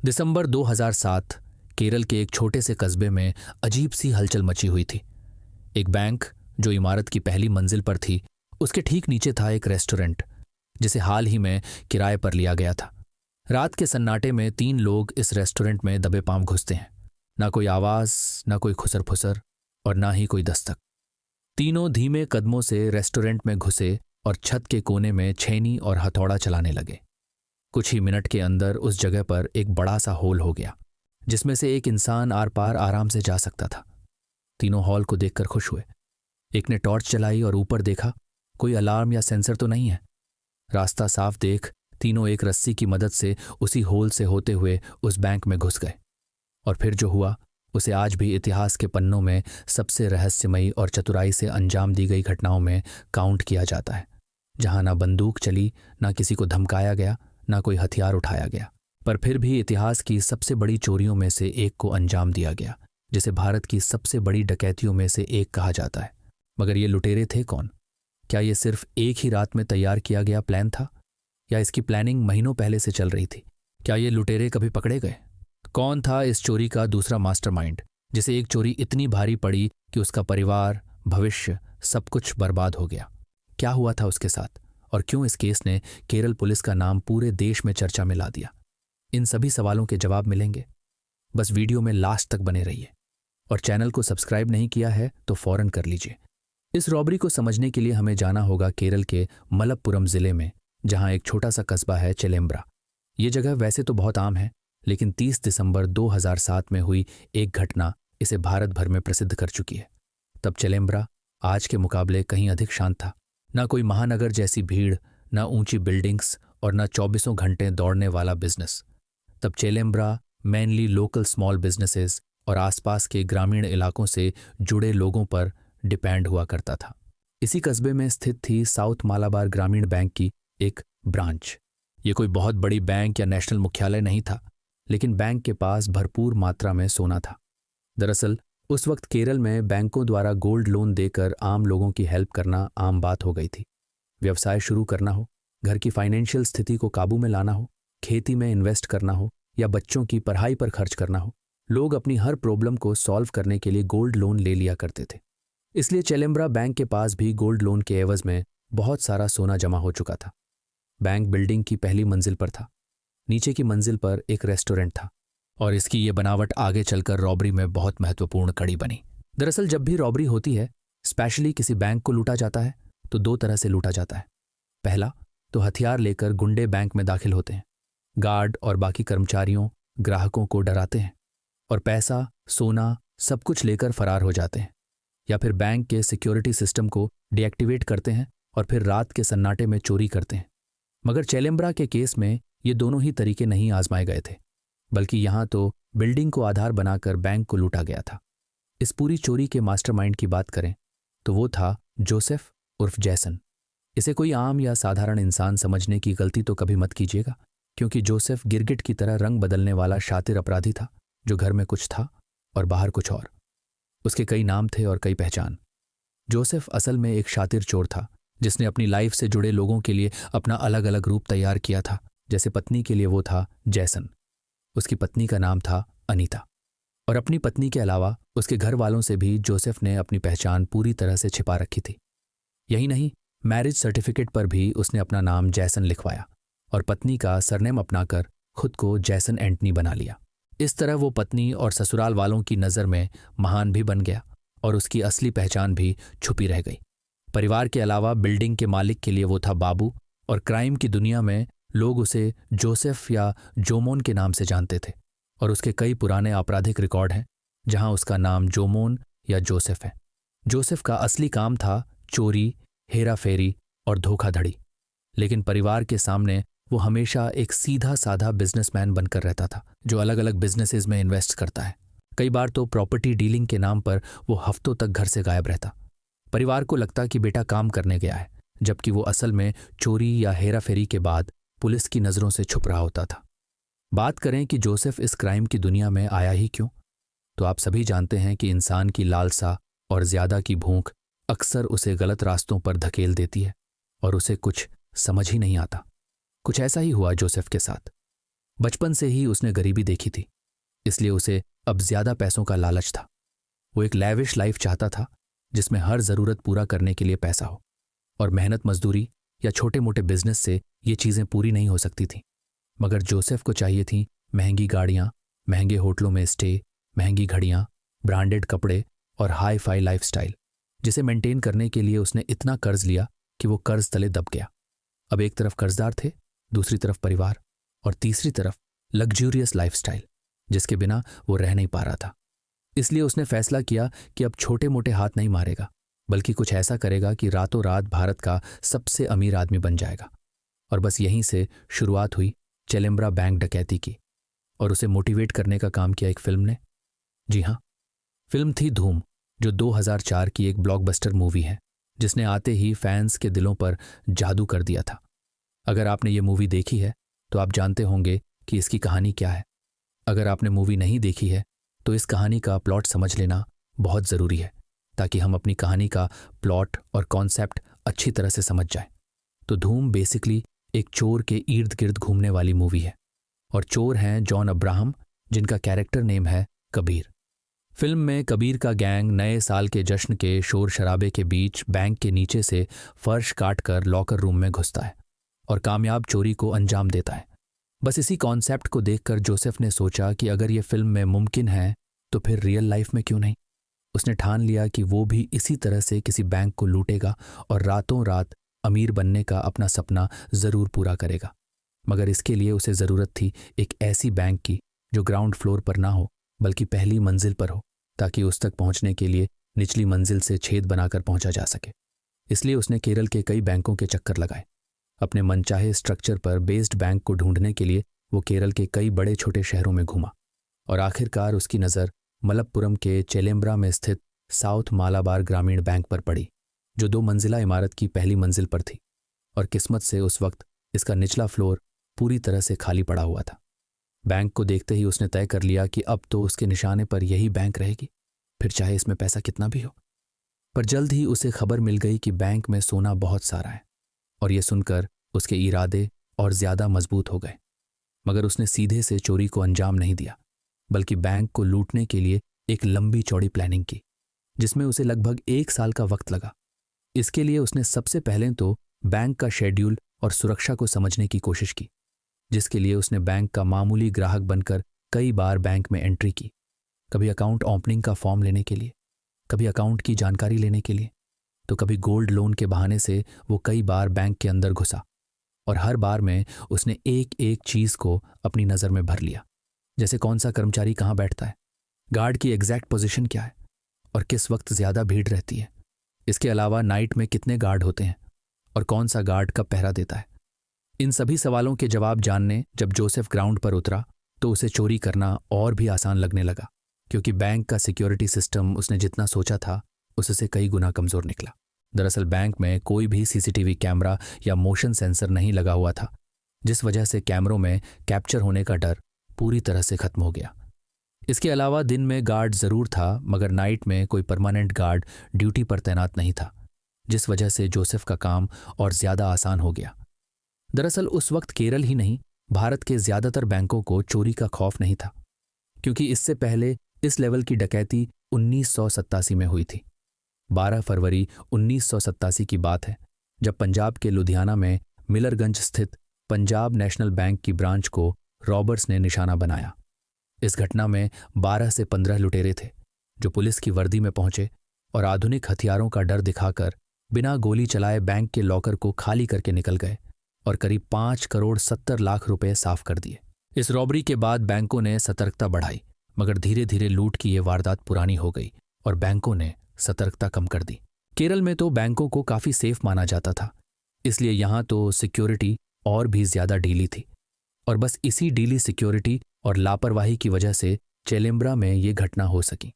दिसंबर 2007 केरल के एक छोटे से कस्बे में अजीब सी हलचल मची हुई थी। एक बैंक जो इमारत की पहली मंजिल पर थी, उसके ठीक नीचे था एक रेस्टोरेंट जिसे हाल ही में किराए पर लिया गया था। रात के सन्नाटे में 3 लोग इस रेस्टोरेंट में दबे पांव घुसते हैं। ना कोई आवाज, ना कोई खुसर फुसर और ना ही कोई दस्तक। तीनों धीमे कदमों से रेस्टोरेंट में घुसे और छत के कोने में छेनी और हथौड़ा चलाने लगे। कुछ ही मिनट के अंदर उस जगह पर एक बड़ा सा होल हो गया जिसमें से एक इंसान आर पार आराम से जा सकता था। तीनों हॉल को देखकर खुश हुए। एक ने टॉर्च चलाई और ऊपर देखा, कोई अलार्म या सेंसर तो नहीं है। रास्ता साफ देख तीनों एक रस्सी की मदद से उसी होल से होते हुए उस बैंक में घुस गए। और फिर जो हुआ उसे आज भी इतिहास के पन्नों में सबसे रहस्यमयी और चतुराई से अंजाम दी गई घटनाओं में काउंट किया जाता है, जहां ना बंदूक चली, ना किसी को धमकाया गया, ना कोई हथियार उठाया गया, पर फिर भी इतिहास की सबसे बड़ी चोरियों में से एक को अंजाम दिया गया, जिसे भारत की सबसे बड़ी डकैतियों में से एक कहा जाता है। मगर ये लुटेरे थे कौन? क्या ये सिर्फ एक ही रात में तैयार किया गया प्लान था, या इसकी प्लानिंग महीनों पहले से चल रही थी? क्या ये लुटेरे कभी पकड़े गए? कौन था इस चोरी का दूसरा मास्टरमाइंड, जिसे एक चोरी इतनी भारी पड़ी कि उसका परिवार, भविष्य, सब कुछ बर्बाद हो गया? क्या हुआ था उसके साथ, और क्यों इस केस ने केरल पुलिस का नाम पूरे देश में चर्चा में ला दिया? इन सभी सवालों के जवाब मिलेंगे। बस वीडियो में लास्ट तक बने रहिए, और चैनल को सब्सक्राइब नहीं किया है तो फौरन कर लीजिए। इस रॉबरी को समझने के लिए हमें जाना होगा केरल के मलप्पुरम जिले में, जहां एक छोटा सा कस्बा है चेलेम्ब्रा। ये जगह वैसे तो बहुत आम है, लेकिन 30 दिसंबर 2007 में हुई एक घटना इसे भारत भर में प्रसिद्ध कर चुकी है। तब चेलेम्ब्रा आज के मुकाबले कहीं अधिक शांत था। ना कोई महानगर जैसी भीड़, ना ऊंची बिल्डिंग्स और ना 24 घंटे दौड़ने वाला बिजनेस। तब चेलेम्ब्रा मेनली लोकल स्मॉल बिजनेसेस और आसपास के ग्रामीण इलाकों से जुड़े लोगों पर डिपेंड हुआ करता था। इसी कस्बे में स्थित थी साउथ मालाबार ग्रामीण बैंक की एक ब्रांच। ये कोई बहुत बड़ी बैंक या नेशनल मुख्यालय नहीं था, लेकिन बैंक के पास भरपूर मात्रा में सोना था। दरअसल उस वक्त केरल में बैंकों द्वारा गोल्ड लोन देकर आम लोगों की हेल्प करना आम बात हो गई थी। व्यवसाय शुरू करना हो, घर की फाइनेंशियल स्थिति को काबू में लाना हो, खेती में इन्वेस्ट करना हो या बच्चों की पढ़ाई पर खर्च करना हो, लोग अपनी हर प्रॉब्लम को सॉल्व करने के लिए गोल्ड लोन ले लिया करते थे। इसलिए चेलेम्ब्रा बैंक के पास भी गोल्ड लोन के एवज में बहुत सारा सोना जमा हो चुका था। बैंक बिल्डिंग की पहली मंजिल पर था। नीचे की मंजिल पर एक रेस्टोरेंट था, और इसकी ये बनावट आगे चलकर रॉबरी में बहुत महत्वपूर्ण कड़ी बनी। दरअसल जब भी रॉबरी होती है, स्पेशली किसी बैंक को लूटा जाता है, तो 2 तरह से लूटा जाता है। पहला तो हथियार लेकर गुंडे बैंक में दाखिल होते हैं, गार्ड और बाकी कर्मचारियों, ग्राहकों को डराते हैं और पैसा, सोना सब कुछ लेकर फरार हो जाते हैं। या फिर बैंक के सिक्योरिटी सिस्टम को डीएक्टिवेट करते हैं और फिर रात के सन्नाटे में चोरी करते हैं। मगर चेलेम्ब्रा के केस में ये दोनों ही तरीके नहीं आजमाए गए थे, बल्कि यहाँ तो बिल्डिंग को आधार बनाकर बैंक को लूटा गया था। इस पूरी चोरी के मास्टरमाइंड की बात करें तो वो था जोसेफ उर्फ जैसन। इसे कोई आम या साधारण इंसान समझने की गलती तो कभी मत कीजिएगा, क्योंकि जोसेफ गिरगिट की तरह रंग बदलने वाला शातिर अपराधी था, जो घर में कुछ था और बाहर कुछ और। उसके कई नाम थे और कई पहचान। जोसेफ असल में एक शातिर चोर था, जिसने अपनी लाइफ से जुड़े लोगों के लिए अपना अलग अलग रूप तैयार किया था। जैसे पत्नी के लिए वो था जैसन, उसकी पत्नी का नाम था अनीता, और अपनी पत्नी के अलावा उसके घर वालों से भी जोसेफ ने अपनी पहचान पूरी तरह से छिपा रखी थी। यही नहीं, मैरिज सर्टिफिकेट पर भी उसने अपना नाम जैसन लिखवाया और पत्नी का सरनेम अपनाकर खुद को जैसन एंटनी बना लिया। इस तरह वो पत्नी और ससुराल वालों की नज़र में महान भी बन गया और उसकी असली पहचान भी छुपी रह गई। परिवार के अलावा बिल्डिंग के मालिक के लिए वो था बाबू, और क्राइम की दुनिया में लोग उसे जोसेफ या जोमोन के नाम से जानते थे। और उसके कई पुराने आपराधिक रिकॉर्ड हैं जहां उसका नाम जोमोन या जोसेफ है। जोसेफ का असली काम था चोरी, हेरा फेरी और धोखाधड़ी, लेकिन परिवार के सामने वो हमेशा एक सीधा साधा बिजनेसमैन बनकर रहता था, जो अलग अलग बिजनेसेस में इन्वेस्ट करता है। कई बार तो प्रॉपर्टी डीलिंग के नाम पर वो हफ्तों तक घर से गायब रहता। परिवार को लगता कि बेटा काम करने गया है, जबकि वो असल में चोरी या हेरा फेरी के बाद पुलिस की नज़रों से छुप रहा होता था। बात करें कि जोसेफ इस क्राइम की दुनिया में आया ही क्यों, तो आप सभी जानते हैं कि इंसान की लालसा और ज्यादा की भूख अक्सर उसे गलत रास्तों पर धकेल देती है और उसे कुछ समझ ही नहीं आता। कुछ ऐसा ही हुआ जोसेफ के साथ। बचपन से ही उसने गरीबी देखी थी, इसलिए उसे अब ज्यादा पैसों का लालच था। वो एक लैविश लाइफ चाहता था जिसमें हर जरूरत पूरा करने के लिए पैसा हो, और मेहनत मजदूरी या छोटे मोटे बिजनेस से ये चीजें पूरी नहीं हो सकती थीं। मगर जोसेफ को चाहिए थी महंगी गाड़ियां, महंगे होटलों में स्टे, महंगी घड़ियां, ब्रांडेड कपड़े और हाई फाई लाइफस्टाइल, जिसे मेंटेन करने के लिए उसने इतना कर्ज लिया कि वो कर्ज तले दब गया। अब एक तरफ कर्जदार थे, दूसरी तरफ परिवार, और तीसरी तरफ लग्जूरियस लाइफस्टाइल जिसके बिना वो रह नहीं पा रहा था। इसलिए उसने फैसला किया कि अब छोटे मोटे हाथ नहीं मारेगा, बल्कि कुछ ऐसा करेगा कि रातों रात भारत का सबसे अमीर आदमी बन जाएगा। और बस यहीं से शुरुआत हुई चेलेम्ब्रा बैंक डकैती की, और उसे मोटिवेट करने का काम किया एक फिल्म ने। जी हाँ, फिल्म थी धूम, जो 2004 की एक ब्लॉकबस्टर मूवी है जिसने आते ही फैंस के दिलों पर जादू कर दिया था। अगर आपने ये मूवी देखी है तो आप जानते होंगे कि इसकी कहानी क्या है। अगर आपने मूवी नहीं देखी है तो इस कहानी का प्लॉट समझ लेना बहुत ज़रूरी है, ताकि हम अपनी कहानी का प्लॉट और कॉन्सेप्ट अच्छी तरह से समझ जाएं। तो धूम बेसिकली एक चोर के इर्द गिर्द घूमने वाली मूवी है, और चोर हैं जॉन अब्राहम, जिनका कैरेक्टर नेम है कबीर। फिल्म में कबीर का गैंग नए साल के जश्न के शोर शराबे के बीच बैंक के नीचे से फर्श काटकर लॉकर रूम में घुसता है और कामयाब चोरी को अंजाम देता है। बस इसी कॉन्सेप्ट को देखकर जोसेफ ने सोचा कि अगर ये फिल्म में मुमकिन है तो फिर रियल लाइफ में क्यों नहीं। उसने ठान लिया कि वो भी इसी तरह से किसी बैंक को लूटेगा और रातों रात अमीर बनने का अपना सपना ज़रूर पूरा करेगा। मगर इसके लिए उसे ज़रूरत थी एक ऐसी बैंक की जो ग्राउंड फ्लोर पर ना हो बल्कि पहली मंजिल पर हो, ताकि उस तक पहुंचने के लिए निचली मंजिल से छेद बनाकर पहुंचा जा सके। इसलिए उसने केरल के कई बैंकों के चक्कर लगाए। अपने मनचाहे स्ट्रक्चर पर बेस्ड बैंक को ढूंढने के लिए वो केरल के कई बड़े छोटे शहरों में घूमा, और आखिरकार उसकी नज़र मलप्पुरम के चेलेम्ब्रा में स्थित साउथ मालाबार ग्रामीण बैंक पर पड़ी, जो 2 मंजिला इमारत की पहली मंजिल पर थी। और किस्मत से उस वक्त इसका निचला फ्लोर पूरी तरह से खाली पड़ा हुआ था। बैंक को देखते ही उसने तय कर लिया कि अब तो उसके निशाने पर यही बैंक रहेगी, फिर चाहे इसमें पैसा कितना भी हो। पर जल्द ही उसे खबर मिल गई कि बैंक में सोना बहुत सारा है, और यह सुनकर उसके इरादे और ज़्यादा मजबूत हो गए। मगर उसने सीधे से चोरी को अंजाम नहीं दिया, बल्कि बैंक को लूटने के लिए एक लंबी चौड़ी प्लानिंग की, जिसमें उसे लगभग 1 साल का वक्त लगा। इसके लिए उसने सबसे पहले तो बैंक का शेड्यूल और सुरक्षा को समझने की कोशिश की, जिसके लिए उसने बैंक का मामूली ग्राहक बनकर कई बार बैंक में एंट्री की। कभी अकाउंट ओपनिंग का फॉर्म लेने के लिए, कभी अकाउंट की जानकारी लेने के लिए, तो कभी गोल्ड लोन के बहाने से वो कई बार बैंक के अंदर घुसा, और हर बार में उसने एक एक चीज़ को अपनी नज़र में भर लिया, जैसे कौन सा कर्मचारी कहाँ बैठता है, गार्ड की एग्जैक्ट पोजीशन क्या है, और किस वक्त ज़्यादा भीड़ रहती है। इसके अलावा नाइट में कितने गार्ड होते हैं और कौन सा गार्ड कब पहरा देता है। इन सभी सवालों के जवाब जानने जब जोसेफ ग्राउंड पर उतरा तो उसे चोरी करना और भी आसान लगने लगा, क्योंकि बैंक का सिक्योरिटी सिस्टम उसने जितना सोचा था उससे कई गुना कमज़ोर निकला। दरअसल बैंक में कोई भी सीसीटीवी कैमरा या मोशन सेंसर नहीं लगा हुआ था, जिस वजह से कैमरों में कैप्चर होने का डर पूरी तरह से खत्म हो गया। इसके अलावा दिन में गार्ड ज़रूर था, मगर नाइट में कोई परमानेंट गार्ड ड्यूटी पर तैनात नहीं था, जिस वजह से जोसेफ का काम और ज़्यादा आसान हो गया। दरअसल उस वक्त केरल ही नहीं, भारत के ज़्यादातर बैंकों को चोरी का खौफ नहीं था, क्योंकि इससे पहले इस लेवल की डकैती 1987 में हुई थी। 12 फरवरी 1987 की बात है, जब पंजाब के लुधियाना में मिलरगंज स्थित पंजाब नेशनल बैंक की ब्रांच को रॉबर्स ने निशाना बनाया। इस घटना में 12 से 15 लुटेरे थे, जो पुलिस की वर्दी में पहुंचे और आधुनिक हथियारों का डर दिखाकर बिना गोली चलाए बैंक के लॉकर को खाली करके निकल गए और करीब 5 करोड़ 70 लाख रुपए साफ कर दिए। इस रॉबरी के बाद बैंकों ने सतर्कता बढ़ाई, मगर धीरे धीरे लूट की ये वारदात पुरानी हो गई और बैंकों ने सतर्कता कम कर दी। केरल में तो बैंकों को काफ़ी सेफ माना जाता था, इसलिए यहाँ तो सिक्योरिटी और भी ज़्यादा ढीली थी, और बस इसी ढीली सिक्योरिटी और लापरवाही की वजह से चेलेम्ब्रा में ये घटना हो सकी।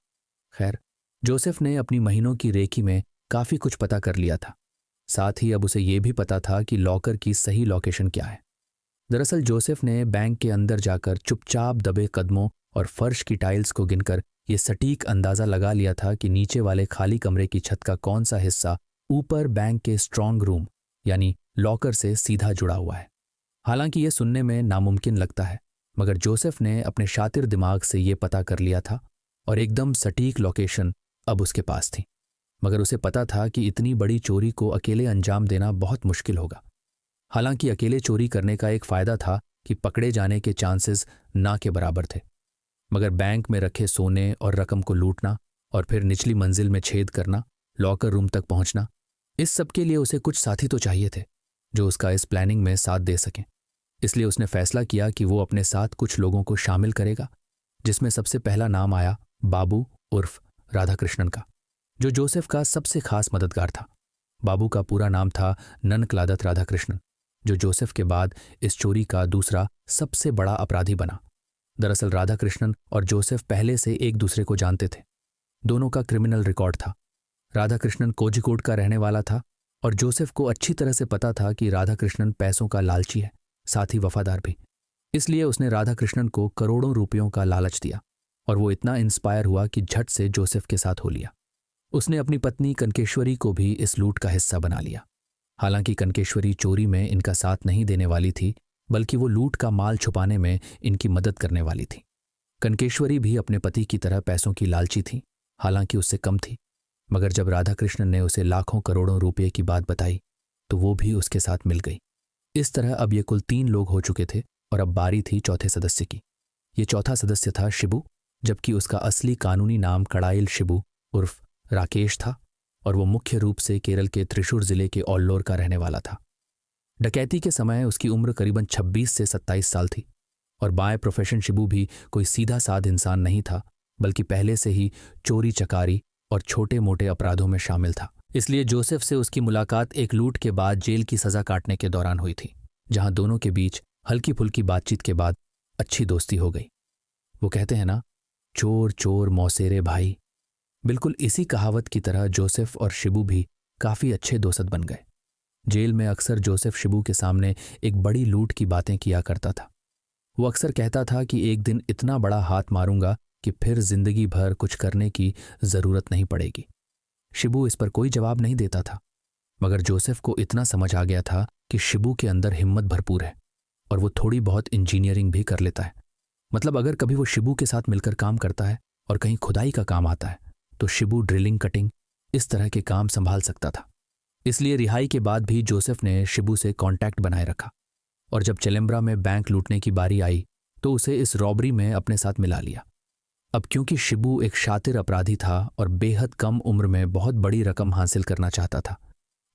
खैर, जोसेफ ने अपनी महीनों की रेकी में काफ़ी कुछ पता कर लिया था। साथ ही अब उसे ये भी पता था कि लॉकर की सही लोकेशन क्या है। दरअसल जोसेफ ने बैंक के अंदर जाकर चुपचाप दबे कदमों और फर्श की टाइल्स को गिनकर ये सटीक अंदाज़ा लगा लिया था कि नीचे वाले खाली कमरे की छत का कौन सा हिस्सा ऊपर बैंक के स्ट्रांग रूम यानी लॉकर से सीधा जुड़ा हुआ है। हालांकि ये सुनने में नामुमकिन लगता है, मगर जोसेफ ने अपने शातिर दिमाग से ये पता कर लिया था और एकदम सटीक लोकेशन अब उसके पास थी। मगर उसे पता था कि इतनी बड़ी चोरी को अकेले अंजाम देना बहुत मुश्किल होगा। हालांकि अकेले चोरी करने का एक फायदा था कि पकड़े जाने के चांसेस ना के बराबर थे, मगर बैंक में रखे सोने और रकम को लूटना और फिर निचली मंजिल में छेद करना, लॉकर रूम तक पहुंचना, इस सब के लिए उसे कुछ साथी तो चाहिए थे जो उसका इस प्लानिंग में साथ दे सकें। इसलिए उसने फैसला किया कि वो अपने साथ कुछ लोगों को शामिल करेगा, जिसमें सबसे पहला नाम आया बाबू उर्फ राधाकृष्णन का, जो जोसेफ का सबसे खास मददगार था। बाबू का पूरा नाम था ननकलादत राधाकृष्णन, जो जोसेफ के बाद इस चोरी का दूसरा सबसे बड़ा अपराधी बना। दरअसल राधाकृष्णन और जोसेफ पहले से एक दूसरे को जानते थे। दोनों का क्रिमिनल रिकॉर्ड था। राधाकृष्णन कोझिकोड का रहने वाला था और जोसेफ को अच्छी तरह से पता था कि राधाकृष्णन पैसों का लालची है, साथ ही वफादार भी। इसलिए उसने राधाकृष्णन को करोड़ों रुपयों का लालच दिया और वो इतना इंस्पायर हुआ कि झट से जोसेफ के साथ हो लिया। उसने अपनी पत्नी कनकेश्वरी को भी इस लूट का हिस्सा बना लिया। हालांकि कनकेश्वरी चोरी में इनका साथ नहीं देने वाली थी, बल्कि वो लूट का माल छुपाने में इनकी मदद करने वाली थी। कनकेश्वरी भी अपने पति की तरह पैसों की लालची थी, हालांकि उससे कम थी। मगर जब राधाकृष्णन ने उसे लाखों करोड़ों रुपये की बात बताई तो वो भी उसके साथ मिल गई। इस तरह अब ये कुल 3 लोग हो चुके थे और अब बारी थी चौथे सदस्य की। ये चौथा सदस्य था शिबू, जबकि उसका असली कानूनी नाम कड़ाइल शिबू उर्फ राकेश था और वो मुख्य रूप से केरल के त्रिशूर जिले के औल्लोर का रहने वाला था। डकैती के समय उसकी उम्र करीबन 26 से 27 साल थी और बाय प्रोफेशन शिबू भी कोई सीधा साध इंसान नहीं था, बल्कि पहले से ही चोरी चकारी और छोटे मोटे अपराधों में शामिल था। इसलिए जोसेफ से उसकी मुलाकात एक लूट के बाद जेल की सजा काटने के दौरान हुई थी, जहां दोनों के बीच हल्की फुल्की बातचीत के बाद अच्छी दोस्ती हो गई। वो कहते हैं ना, चोर चोर मौसेरे भाई। बिल्कुल इसी कहावत की तरह जोसेफ और शिबू भी काफी अच्छे दोस्त बन गए। जेल में अक्सर जोसेफ शिबू के सामने एक बड़ी लूट की बातें किया करता था। वो अक्सर कहता था कि एक दिन इतना बड़ा हाथ मारूंगा कि फिर जिंदगी भर कुछ करने की जरूरत नहीं पड़ेगी। शिबू इस पर कोई जवाब नहीं देता था, मगर जोसेफ को इतना समझ आ गया था कि शिबू के अंदर हिम्मत भरपूर है और वो थोड़ी बहुत इंजीनियरिंग भी कर लेता है। मतलब अगर कभी वो शिबू के साथ मिलकर काम करता है और कहीं खुदाई का काम आता है तो शिबू ड्रिलिंग, कटिंग, इस तरह के काम संभाल सकता था। इसलिए रिहाई के बाद भी जोसेफ ने शिबू से कांटेक्ट बनाए रखा और जब चेलेम्ब्रा में बैंक लूटने की बारी आई तो उसे इस रॉबरी में अपने साथ मिला लिया। अब क्योंकि शिबू एक शातिर अपराधी था और बेहद कम उम्र में बहुत बड़ी रकम हासिल करना चाहता था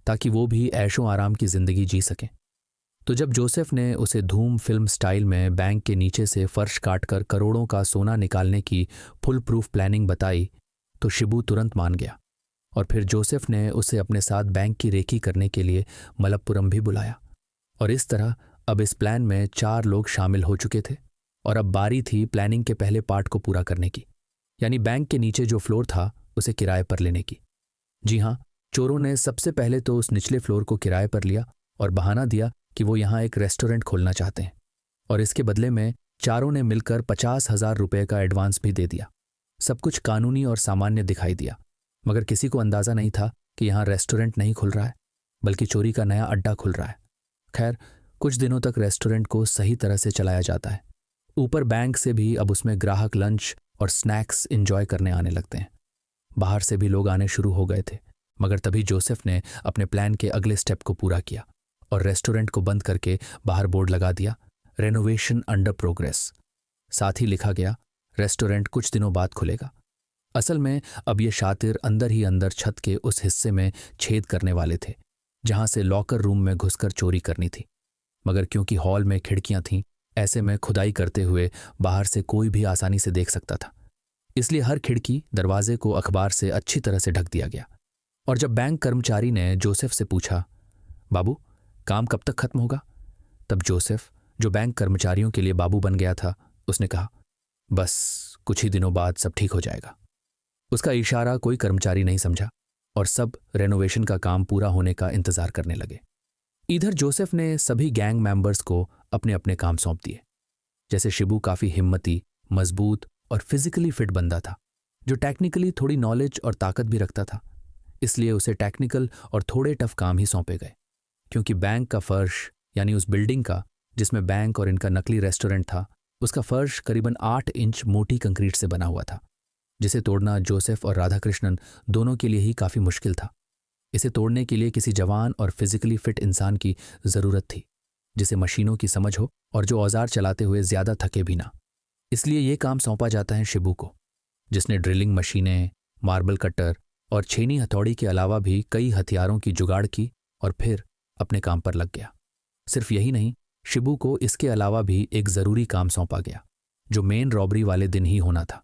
ताकि वो भी ऐशो आराम की जिंदगी जी सके, तो जब जोसेफ ने उसे धूम फिल्म स्टाइल में बैंक के नीचे से फर्श काटकर करोड़ों का सोना निकालने की फुल प्रूफ प्लानिंग बताई तो शिबू तुरंत मान गया और फिर जोसेफ ने उसे अपने साथ बैंक की रेकी करने के लिए मलप्पुरम भी बुलाया। और इस तरह अब इस प्लान में 4 लोग शामिल हो चुके थे और अब बारी थी प्लानिंग के पहले पार्ट को पूरा करने की, यानी बैंक के नीचे जो फ्लोर था उसे किराए पर लेने की। जी हाँ, चोरों ने सबसे पहले तो उस निचले फ्लोर को किराए पर लिया और बहाना दिया कि वो यहाँ एक रेस्टोरेंट खोलना चाहते हैं और इसके बदले में चारों ने मिलकर 50,000 रुपये का एडवांस भी दे दिया। सब कुछ कानूनी और सामान्य दिखाई दिया, मगर किसी को अंदाजा नहीं था कि यहाँ रेस्टोरेंट नहीं खुल रहा है बल्कि चोरी का नया अड्डा खुल रहा है। खैर, कुछ दिनों तक रेस्टोरेंट को सही तरह से चलाया जाता है। ऊपर बैंक से भी अब उसमें ग्राहक लंच और स्नैक्स एंजॉय करने आने लगते हैं। बाहर से भी लोग आने शुरू हो गए थे, मगर तभी जोसेफ ने अपने प्लान के अगले स्टेप को पूरा किया और रेस्टोरेंट को बंद करके बाहर बोर्ड लगा दिया, रेनोवेशन अंडर प्रोग्रेस। साथ ही लिखा गया, रेस्टोरेंट कुछ दिनों बाद खुलेगा। असल में अब ये शातिर अंदर ही अंदर छत के उस हिस्से में छेद करने वाले थे जहां से लॉकर रूम में घुसकर चोरी करनी थी, मगर क्योंकि हॉल में खिड़कियां थीं, ऐसे में खुदाई करते हुए बाहर से कोई भी आसानी से देख सकता था। इसलिए हर खिड़की, दरवाजे को अखबार से अच्छी तरह से ढक दिया गया। और जब बैंक कर्मचारी ने जोसेफ से पूछा, बाबू काम कब तक खत्म होगा, तब जोसेफ, जो बैंक कर्मचारियों के लिए बाबू बन गया था, उसने कहा, बस कुछ ही दिनों बाद सब ठीक हो जाएगा। उसका इशारा कोई कर्मचारी नहीं समझा और सब रेनोवेशन का काम पूरा होने का इंतजार करने लगे। इधर जोसेफ ने सभी गैंग मेंबर्स को अपने अपने काम सौंप दिए। जैसे शिबू काफी हिम्मती, मजबूत और फिजिकली फिट बंदा था, जो टेक्निकली थोड़ी नॉलेज और ताकत भी रखता था, इसलिए उसे टेक्निकल और थोड़े टफ काम ही सौंपे गए। क्योंकि बैंक का फर्श, यानी उस बिल्डिंग का जिसमें बैंक और इनका नकली रेस्टोरेंट था, उसका फर्श करीबन 8 इंच मोटी कंक्रीट से बना हुआ था, जिसे तोड़ना जोसेफ और राधाकृष्णन दोनों के लिए ही काफ़ी मुश्किल था। इसे तोड़ने के लिए किसी जवान और फिजिकली फिट इंसान की ज़रूरत थी, जिसे मशीनों की समझ हो और जो औजार चलाते हुए ज़्यादा थके भी ना। इसलिए ये काम सौंपा जाता है शिबू को, जिसने ड्रिलिंग मशीनें, मार्बल कटर और छेनी हथौड़ी के अलावा भी कई हथियारों की जुगाड़ की और फिर अपने काम पर लग गया। सिर्फ यही नहीं, शिबू को इसके अलावा भी एक ज़रूरी काम सौंपा गया, जो मेन रॉबरी वाले दिन ही होना था।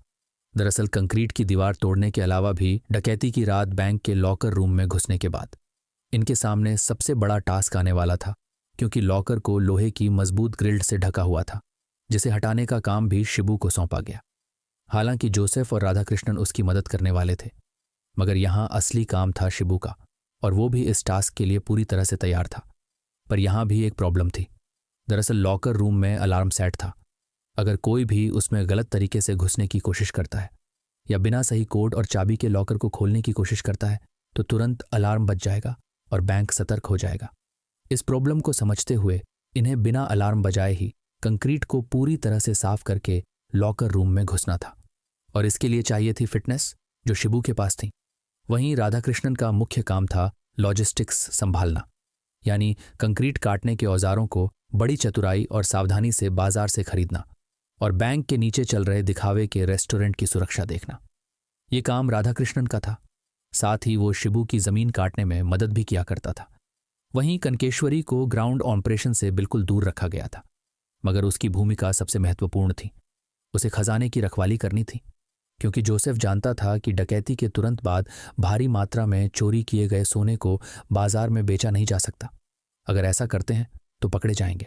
दरअसल कंक्रीट की दीवार तोड़ने के अलावा भी डकैती की रात बैंक के लॉकर रूम में घुसने के बाद इनके सामने सबसे बड़ा टास्क आने वाला था, क्योंकि लॉकर को लोहे की मजबूत ग्रिल्ड से ढका हुआ था, जिसे हटाने का काम भी शिबू को सौंपा गया। हालांकि जोसेफ और राधाकृष्णन उसकी मदद करने वाले थे, मगर यहाँ असली काम था शिबू का, और वो भी इस टास्क के लिए पूरी तरह से तैयार था। पर यहाँ भी एक प्रॉब्लम थी। दरअसल लॉकर रूम में अलार्म सेट था। अगर कोई भी उसमें गलत तरीके से घुसने की कोशिश करता है या बिना सही कोड और चाबी के लॉकर को खोलने की कोशिश करता है तो तुरंत अलार्म बज जाएगा और बैंक सतर्क हो जाएगा। इस प्रॉब्लम को समझते हुए इन्हें बिना अलार्म बजाए ही कंक्रीट को पूरी तरह से साफ करके लॉकर रूम में घुसना था, और इसके लिए चाहिए थी फिटनेस, जो शिबू के पास थी। वहीं राधाकृष्णन का मुख्य काम था लॉजिस्टिक्स संभालना, यानी कंक्रीट काटने के औजारों को बड़ी चतुराई और सावधानी से बाजार से खरीदना और बैंक के नीचे चल रहे दिखावे के रेस्टोरेंट की सुरक्षा देखना। ये काम राधाकृष्णन का था। साथ ही वो शिबू की जमीन काटने में मदद भी किया करता था। वहीं कनकेश्वरी को ग्राउंड ऑपरेशन से बिल्कुल दूर रखा गया था, मगर उसकी भूमिका सबसे महत्वपूर्ण थी। उसे खजाने की रखवाली करनी थी, क्योंकि जोसेफ जानता था कि डकैती के तुरंत बाद भारी मात्रा में चोरी किए गए सोने को बाजार में बेचा नहीं जा सकता। अगर ऐसा करते हैं तो पकड़े जाएंगे।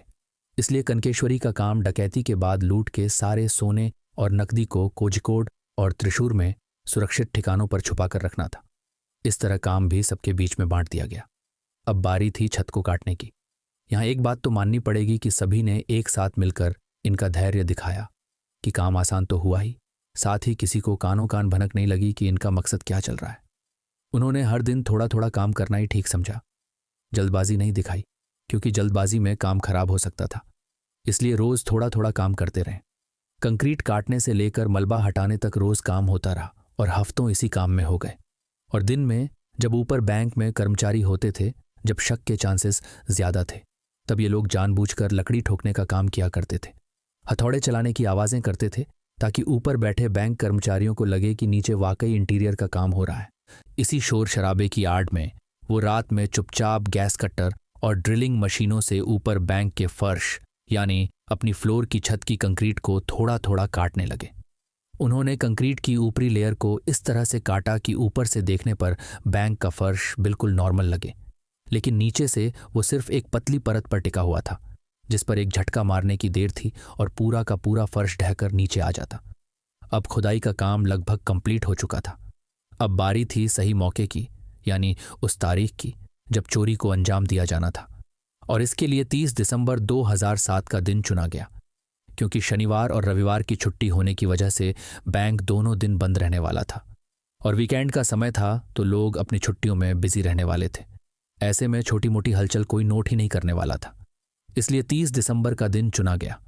इसलिए कनकेश्वरी का काम डकैती के बाद लूट के सारे सोने और नकदी को कोझिकोड और त्रिशूर में सुरक्षित ठिकानों पर छुपा कर रखना था। इस तरह काम भी सबके बीच में बांट दिया गया। अब बारी थी छत को काटने की। यहाँ एक बात तो माननी पड़ेगी कि सभी ने एक साथ मिलकर इनका धैर्य दिखाया कि काम आसान तो हुआ ही, साथ ही किसी को कानों कान भनक नहीं लगी कि इनका मकसद क्या चल रहा है। उन्होंने हर दिन थोड़ा थोड़ा काम करना ही ठीक समझा, जल्दबाजी नहीं दिखाई, क्योंकि जल्दबाजी में काम खराब हो सकता था। इसलिए रोज थोड़ा थोड़ा काम करते रहे। कंक्रीट काटने से लेकर मलबा हटाने तक रोज काम होता रहा और हफ्तों इसी काम में हो गए। और दिन में जब ऊपर बैंक में कर्मचारी होते थे, जब शक के चांसेस ज्यादा थे, तब ये लोग जानबूझकर लकड़ी ठोकने का काम किया करते थे। हथौड़े चलाने की आवाजें करते थे ताकि ऊपर बैठे बैंक कर्मचारियों को लगे कि नीचे वाकई इंटीरियर का काम हो रहा है। इसी शोर शराबे की आड़ में वो रात में चुपचाप गैस कटर और ड्रिलिंग मशीनों से ऊपर बैंक के फर्श यानी अपनी फ्लोर की छत की कंक्रीट को थोड़ा थोड़ा काटने लगे। उन्होंने कंक्रीट की ऊपरी लेयर को इस तरह से काटा कि ऊपर से देखने पर बैंक का फर्श बिल्कुल नॉर्मल लगे, लेकिन नीचे से वो सिर्फ एक पतली परत पर टिका हुआ था, जिस पर एक झटका मारने की देर थी और पूरा का पूरा फर्श ढहकर नीचे आ जाता। अब खुदाई का काम लगभग कंप्लीट हो चुका था। अब बारी थी सही मौके की, यानी उस तारीख की जब चोरी को अंजाम दिया जाना था। और इसके लिए 30 दिसंबर 2007 का दिन चुना गया, क्योंकि शनिवार और रविवार की छुट्टी होने की वजह से बैंक दोनों दिन बंद रहने वाला था और वीकेंड का समय था, तो लोग अपनी छुट्टियों में बिजी रहने वाले थे। ऐसे में छोटी मोटी हलचल कोई नोट ही नहीं करने वाला था। इसलिए 30 दिसंबर का दिन चुना गया।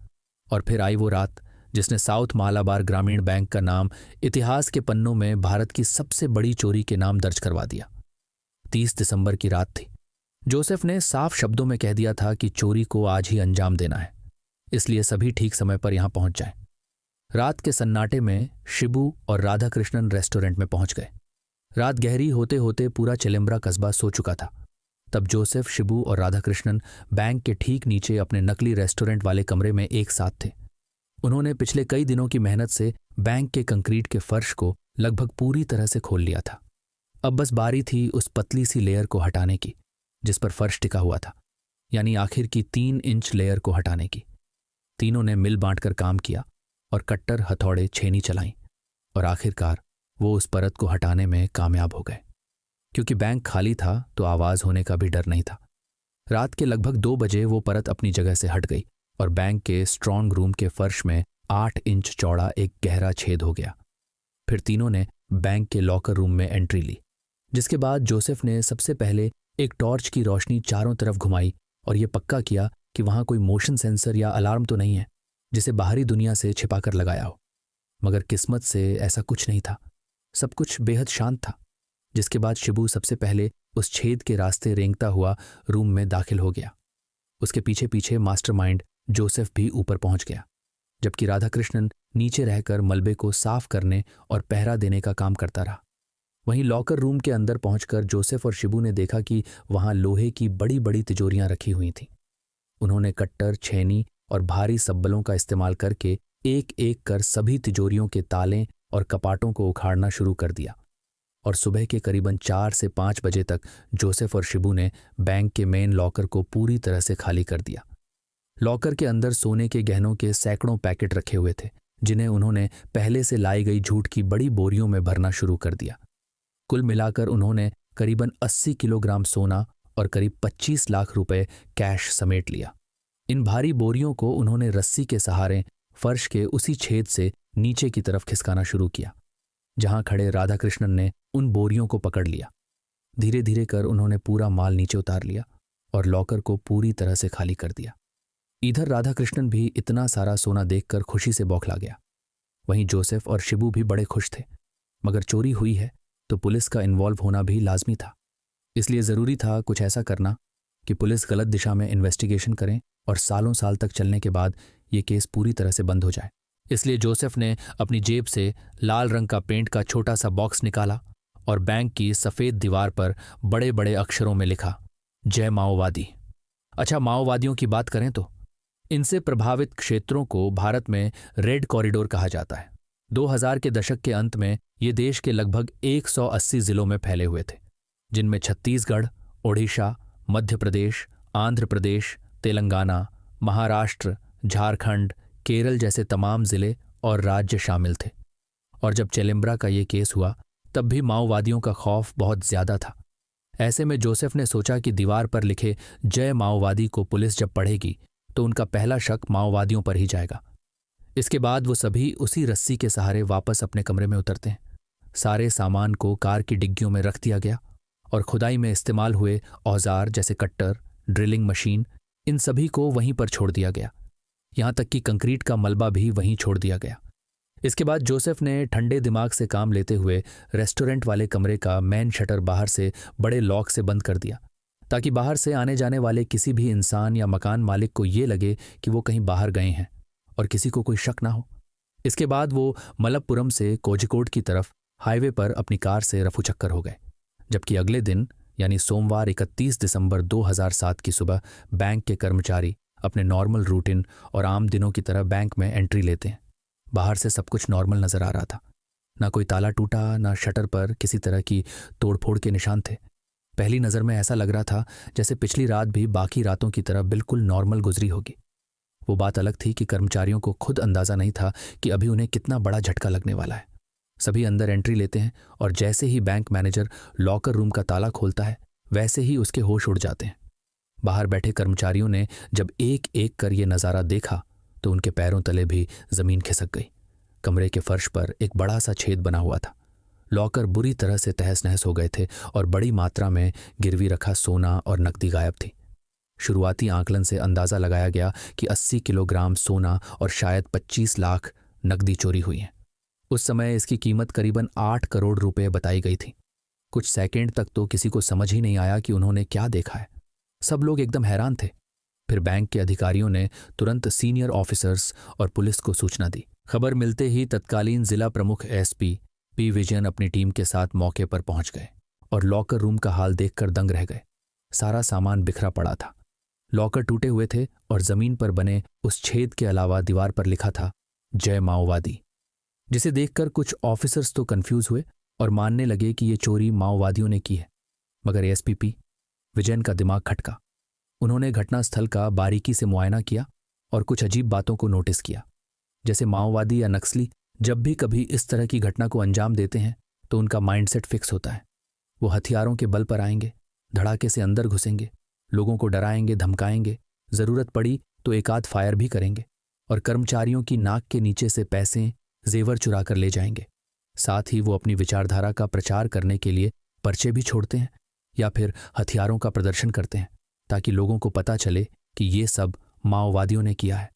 और फिर आई वो रात जिसने साउथ मालाबार ग्रामीण बैंक का नाम इतिहास के पन्नों में भारत की सबसे बड़ी चोरी के नाम दर्ज करवा दिया। 30 दिसंबर की रात थी। जोसेफ ने साफ शब्दों में कह दिया था कि चोरी को आज ही अंजाम देना है, इसलिए सभी ठीक समय पर यहां पहुंच जाएं। रात के सन्नाटे में शिबू और राधाकृष्णन रेस्टोरेंट में पहुंच गए। रात गहरी होते होते पूरा चिलिम्ब्रा कस्बा सो चुका था। तब जोसेफ, शिबू और राधाकृष्णन बैंक के ठीक नीचे अपने नकली रेस्टोरेंट वाले कमरे में एक साथ थे। उन्होंने पिछले कई दिनों की मेहनत से बैंक के कंक्रीट के फर्श को लगभग पूरी तरह से खोल लिया था। अब बस बारी थी उस पतली सी लेयर को हटाने की जिस पर फर्श टिका हुआ था, यानी आखिर की 3 इंच लेयर को हटाने की। तीनों ने मिल बांटकर काम किया और कट्टर, हथौड़े, छेनी चलाई और आखिरकार वो उस परत को हटाने में कामयाब हो गए। क्योंकि बैंक खाली था तो आवाज होने का भी डर नहीं था। रात के लगभग 2 बजे वो परत अपनी जगह से हट गई और बैंक के स्ट्रांग रूम के फर्श में 8 इंच चौड़ा एक गहरा छेद हो गया। फिर तीनों ने बैंक के लॉकर रूम में एंट्री ली, जिसके बाद जोसेफ ने सबसे पहले एक टॉर्च की रोशनी चारों तरफ घुमाई और ये पक्का किया कि वहां कोई मोशन सेंसर या अलार्म तो नहीं है। जिसे बाहरी दुनिया से छिपाकर लगाया हो। मगर किस्मत से ऐसा कुछ नहीं था। सब कुछ बेहद शांत था। जिसके बाद शिबू सबसे पहले उस छेद के रास्ते रेंगता हुआ रूम में दाखिल हो गया। उसके पीछे पीछे मास्टरमाइंड जोसेफ भी ऊपर पहुंच गया, जबकि राधाकृष्णन नीचे रहकर मलबे को साफ करने और पहरा देने का काम करता रहा। वहीं लॉकर रूम के अंदर पहुंचकर जोसेफ और शिबू ने देखा कि वहां लोहे की बड़ी बड़ी तिजोरियां रखी हुई थीं। उन्होंने कट्टर, छेनी और भारी सब्बलों का इस्तेमाल करके एक एक कर सभी तिजोरियों के ताले और कपाटों को उखाड़ना शुरू कर दिया। और सुबह के करीबन 4 से 5 बजे तक जोसेफ और शिबू ने बैंक के मेन लॉकर को पूरी तरह से खाली कर दिया। लॉकर के अंदर सोने के गहनों के सैकड़ों पैकेट रखे हुए थे, जिन्हें उन्होंने पहले से लाई गई जूट की बड़ी बोरियों में भरना शुरू कर दिया। कुल मिलाकर उन्होंने करीबन 80 किलोग्राम सोना और करीब 25 लाख रुपए कैश समेट लिया। इन भारी बोरियों को उन्होंने रस्सी के सहारे फर्श के उसी छेद से नीचे की तरफ खिसकाना शुरू किया, जहां खड़े राधाकृष्णन ने उन बोरियों को पकड़ लिया। धीरे धीरे कर उन्होंने पूरा माल नीचे उतार लिया और लॉकर को पूरी तरह से खाली कर दिया। इधर राधाकृष्णन भी इतना सारा सोना देखकर खुशी से बौखला गया। वहीं जोसेफ और शिबू भी बड़े खुश थे। मगर चोरी हुई है तो पुलिस का इन्वॉल्व होना भी लाजमी था। इसलिए ज़रूरी था कुछ ऐसा करना कि पुलिस गलत दिशा में इन्वेस्टिगेशन करें और सालों साल तक चलने के बाद ये केस पूरी तरह से बंद हो जाए। इसलिए जोसेफ ने अपनी जेब से लाल रंग का पेंट का छोटा सा बॉक्स निकाला और बैंक की सफ़ेद दीवार पर बड़े बड़े अक्षरों में लिखा, जय माओवादी। अच्छा, माओवादियों की बात करें तो इनसे प्रभावित क्षेत्रों को भारत में रेड कॉरिडोर कहा जाता है। 2000 के दशक के अंत में ये देश के लगभग 180 जिलों में फैले हुए थे, जिनमें छत्तीसगढ़, ओडिशा, मध्य प्रदेश, आंध्र प्रदेश, तेलंगाना, महाराष्ट्र, झारखंड, केरल जैसे तमाम जिले और राज्य शामिल थे। और जब चेलिम्ब्रा का ये केस हुआ तब भी माओवादियों का खौफ बहुत ज्यादा था। ऐसे में जोसेफ ने सोचा कि दीवार पर लिखे जय माओवादी को पुलिस जब पढ़ेगी तो उनका पहला शक माओवादियों पर ही जाएगा। इसके बाद वो सभी उसी रस्सी के सहारे वापस अपने कमरे में उतरते हैं। सारे सामान को कार की डिग्गियों में रख दिया गया और खुदाई में इस्तेमाल हुए औजार जैसे कट्टर, ड्रिलिंग मशीन, इन सभी को वहीं पर छोड़ दिया गया। यहां तक कि कंक्रीट का मलबा भी वहीं छोड़ दिया गया। इसके बाद जोसेफ ने ठंडे दिमाग से काम लेते हुए रेस्टोरेंट वाले कमरे का मेन शटर बाहर से बड़े लॉक से बंद कर दिया, ताकि बाहर से आने जाने वाले किसी भी इंसान या मकान मालिक को ये लगे कि वो कहीं बाहर गए हैं और किसी को कोई शक ना हो। इसके बाद वो मलप्पुरम से कोझिकोड की तरफ हाईवे पर अपनी कार से रफू चक्कर हो गए, जबकि अगले दिन यानी सोमवार 31 दिसंबर 2007 की सुबह बैंक के कर्मचारी अपने नॉर्मल रूटीन और आम दिनों की तरह बैंक में एंट्री लेते हैं। बाहर से सब कुछ नॉर्मल नजर आ रहा था। ना कोई ताला टूटा, ना शटर पर किसी तरह की तोड़फोड़ के निशान थे। पहली नज़र में ऐसा लग रहा था जैसे पिछली रात भी बाकी रातों की तरह बिल्कुल नॉर्मल गुजरी होगी। वो बात अलग थी कि कर्मचारियों को खुद अंदाज़ा नहीं था कि अभी उन्हें कितना बड़ा झटका लगने वाला है। सभी अंदर एंट्री लेते हैं और जैसे ही बैंक मैनेजर लॉकर रूम का ताला खोलता है वैसे ही उसके होश उड़ जाते हैं। बाहर बैठे कर्मचारियों ने जब एक एक कर ये नज़ारा देखा तो उनके पैरों तले भी ज़मीन खिसक गई। कमरे के फर्श पर एक बड़ा सा छेद बना हुआ था। लॉकर बुरी तरह से तहस नहस हो गए थे और बड़ी मात्रा में गिरवी रखा सोना और नकदी गायब थी। शुरुआती आंकलन से अंदाज़ा लगाया गया कि 80 किलोग्राम सोना और शायद 25 लाख नकदी चोरी हुई है। उस समय इसकी कीमत करीबन 8 करोड़ रुपए बताई गई थी। कुछ सेकंड तक तो किसी को समझ ही नहीं आया कि उन्होंने क्या देखा है। सब लोग एकदम हैरान थे। फिर बैंक के अधिकारियों ने तुरंत सीनियर ऑफिसर्स और पुलिस को सूचना दी। खबर मिलते ही तत्कालीन जिला प्रमुख एसपी पी विजयन अपनी टीम के साथ मौके पर पहुंच गए और लॉकर रूम का हाल देखकर दंग रह गए। सारा सामान बिखरा पड़ा था। लॉकर टूटे हुए थे और जमीन पर बने उस छेद के अलावा दीवार पर लिखा था जय माओवादी, जिसे देखकर कुछ ऑफिसर्स तो कंफ्यूज हुए और मानने लगे कि ये चोरी माओवादियों ने की है। मगर एसपी विजयन का दिमाग खटका। उन्होंने घटनास्थल का बारीकी से मुआयना किया और कुछ अजीब बातों को नोटिस किया। जैसे माओवादी या नक्सली जब भी कभी इस तरह की घटना को अंजाम देते हैं तो उनका माइंडसेट फिक्स होता है। वो हथियारों के बल पर आएंगे, धड़ाके से अंदर घुसेंगे, लोगों को डराएंगे, धमकाएंगे, जरूरत पड़ी तो एक आध फायर भी करेंगे और कर्मचारियों की नाक के नीचे से पैसे, जेवर चुरा कर ले जाएंगे। साथ ही वो अपनी विचारधारा का प्रचार करने के लिए पर्चे भी छोड़ते हैं या फिर हथियारों का प्रदर्शन करते हैं ताकि लोगों को पता चले कि ये सब माओवादियों ने किया है।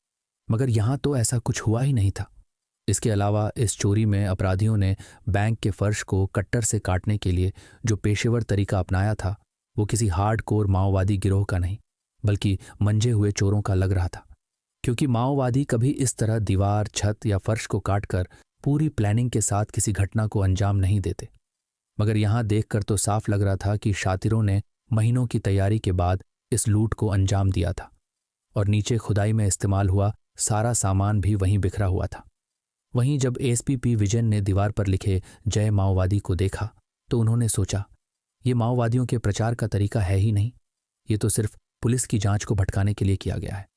मगर यहाँ तो ऐसा कुछ हुआ ही नहीं था। इसके अलावा इस चोरी में अपराधियों ने बैंक के फर्श को कट्टर से काटने के लिए जो पेशेवर तरीका अपनाया था, वो किसी हार्डकोर माओवादी गिरोह का नहीं, बल्कि मंजे हुए चोरों का लग रहा था। क्योंकि माओवादी कभी इस तरह दीवार, छत या फर्श को काटकर पूरी प्लानिंग के साथ किसी घटना को अंजाम नहीं देते। मगर यहाँ देखकर तो साफ लग रहा था कि शातिरों ने महीनों की तैयारी के बाद इस लूट को अंजाम दिया था, और नीचे खुदाई में इस्तेमाल हुआ सारा सामान भी वहीं बिखरा हुआ था। वहीं जब एसपी विजयन ने दीवार पर लिखे जय माओवादी को देखा तो उन्होंने सोचा, ये माओवादियों के प्रचार का तरीका है ही नहीं, ये तो सिर्फ पुलिस की जांच को भटकाने के लिए किया गया है।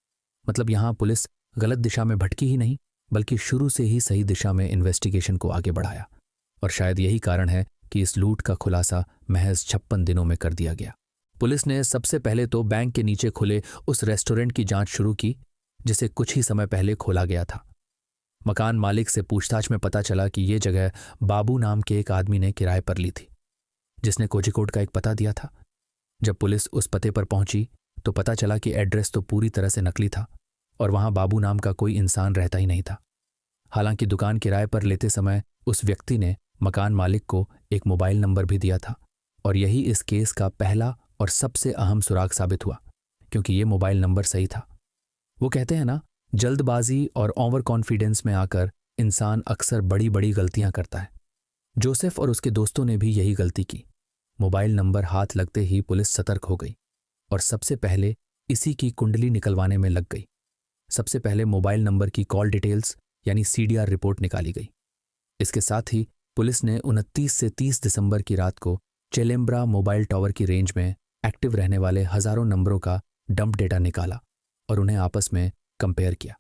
मतलब यहाँ पुलिस गलत दिशा में भटकी ही नहीं, बल्कि शुरू से ही सही दिशा में इन्वेस्टिगेशन को आगे बढ़ाया। और शायद यही कारण है कि इस लूट का खुलासा महज 56 दिनों में कर दिया गया। पुलिस ने सबसे पहले तो बैंक के नीचे खुले उस रेस्टोरेंट की जांच शुरू की जिसे कुछ ही समय पहले खोला गया था। मकान मालिक से पूछताछ में पता चला कि ये जगह बाबू नाम के एक आदमी ने किराए पर ली थी, जिसने कोझिकोड का एक पता दिया था। जब पुलिस उस पते पर पहुंची तो पता चला कि एड्रेस तो पूरी तरह से नकली था और वहां बाबू नाम का कोई इंसान रहता ही नहीं था। हालांकि दुकान किराए पर लेते समय उस व्यक्ति ने मकान मालिक को एक मोबाइल नंबर भी दिया था, और यही इस केस का पहला और सबसे अहम सुराग साबित हुआ, क्योंकि ये मोबाइल नंबर सही था। वो कहते हैं ना, जल्दबाजी और ओवर कॉन्फिडेंस में आकर इंसान अक्सर बड़ी बड़ी गलतियां करता है। जोसेफ और उसके दोस्तों ने भी यही गलती की। मोबाइल नंबर हाथ लगते ही पुलिस सतर्क हो गई और सबसे पहले इसी की कुंडली निकलवाने में लग गई। सबसे पहले मोबाइल नंबर की कॉल डिटेल्स यानी सीडीआर रिपोर्ट निकाली गई। इसके साथ ही पुलिस ने 29 से 30 दिसंबर की रात को चेलेम्ब्रा मोबाइल टावर की रेंज में एक्टिव रहने वाले हजारों नंबरों का डंप डेटा निकाला और उन्हें आपस में कंपेयर किया।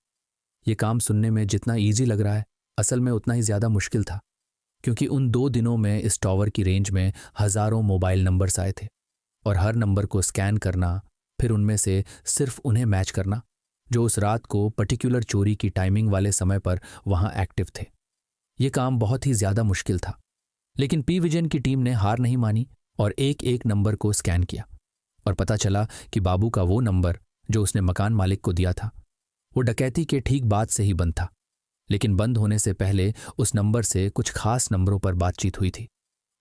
ये काम सुनने में जितना ईजी लग रहा है, असल में उतना ही ज्यादा मुश्किल था, क्योंकि उन 2 दिनों में इस टावर की रेंज में हजारों मोबाइल नंबर्स आए थे और हर नंबर को स्कैन करना, फिर उनमें से सिर्फ उन्हें मैच करना जो उस रात को पर्टिकुलर चोरी की टाइमिंग वाले समय पर वहां एक्टिव थे। ये काम बहुत ही ज्यादा मुश्किल था, लेकिन पी विजयन की टीम ने हार नहीं मानी और एक एक नंबर को स्कैन किया और पता चला कि बाबू का वो नंबर जो उसने मकान मालिक को दिया था वो डकैती के ठीक बाद से ही बंद था, लेकिन बंद होने से पहले उस नंबर से कुछ खास नंबरों पर बातचीत हुई थी।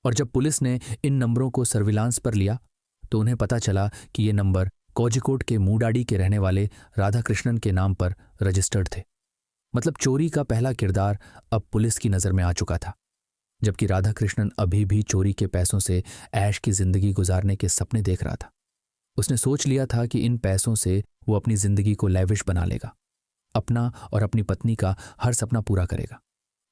और जब पुलिस ने इन नंबरों को सर्विलांस पर लिया तो उन्हें पता चला कि ये नंबर कोझिकोड के मूडाडी के रहने वाले राधाकृष्णन के नाम पर रजिस्टर्ड थे। मतलब चोरी का पहला किरदार अब पुलिस की नजर में आ चुका था, जबकि राधाकृष्णन अभी भी चोरी के पैसों से ऐश की जिंदगी गुजारने के सपने देख रहा था। उसने सोच लिया था कि इन पैसों से वो अपनी जिंदगी को लैविश बना लेगा, अपना और अपनी पत्नी का हर सपना पूरा करेगा,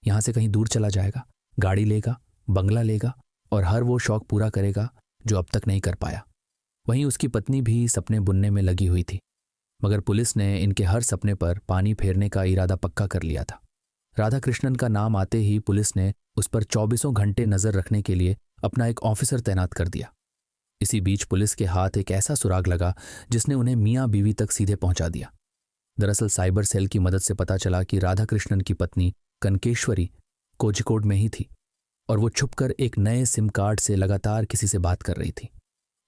यहां से कहीं दूर चला जाएगा, गाड़ी लेगा, बंगला लेगा और हर वो शौक पूरा करेगा जो अब तक नहीं कर पाया। वहीं उसकी पत्नी भी सपने बुनने में लगी हुई थी, मगर पुलिस ने इनके हर सपने पर पानी फेरने का इरादा पक्का कर लिया था। राधाकृष्णन का नाम आते ही पुलिस ने उस पर 24 घंटे नजर रखने के लिए अपना एक ऑफिसर तैनात कर दिया। इसी बीच पुलिस के हाथ एक ऐसा सुराग लगा जिसने उन्हें मियाँ बीवी तक सीधे पहुंचा दिया। दरअसल साइबर सेल की मदद से पता चला कि राधाकृष्णन की पत्नी कनकेश्वरी कोझिकोड में ही थी और वो छुपकर एक नए सिम कार्ड से लगातार किसी से बात कर रही थी।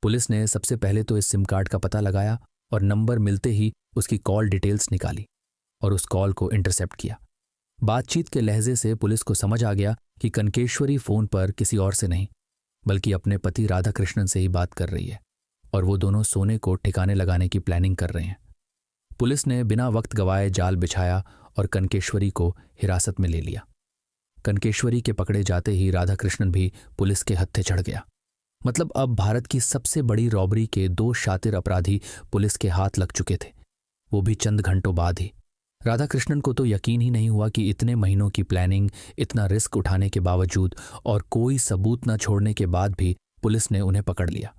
पुलिस ने सबसे पहले तो इस सिम कार्ड का पता लगाया और नंबर मिलते ही उसकी कॉल डिटेल्स निकाली और उस कॉल को इंटरसेप्ट किया। बातचीत के लहजे से पुलिस को समझ आ गया कि कनकेश्वरी फोन पर किसी और से नहीं बल्कि अपने पति राधाकृष्णन से ही बात कर रही है और वो दोनों सोने को ठिकाने लगाने की प्लानिंग कर रहे हैं। पुलिस ने बिना वक्त गवाए जाल बिछाया और कनकेश्वरी को हिरासत में ले लिया। कनकेश्वरी के पकड़े जाते ही राधाकृष्णन भी पुलिस के हत्थे चढ़ गया। मतलब अब भारत की सबसे बड़ी रॉबरी के 2 शातिर अपराधी पुलिस के हाथ लग चुके थे, वो भी चंद घंटों बाद ही। राधाकृष्णन को तो यकीन ही नहीं हुआ कि इतने महीनों की प्लानिंग, इतना रिस्क उठाने के बावजूद और कोई सबूत न छोड़ने के बाद भी पुलिस ने उन्हें पकड़ लिया।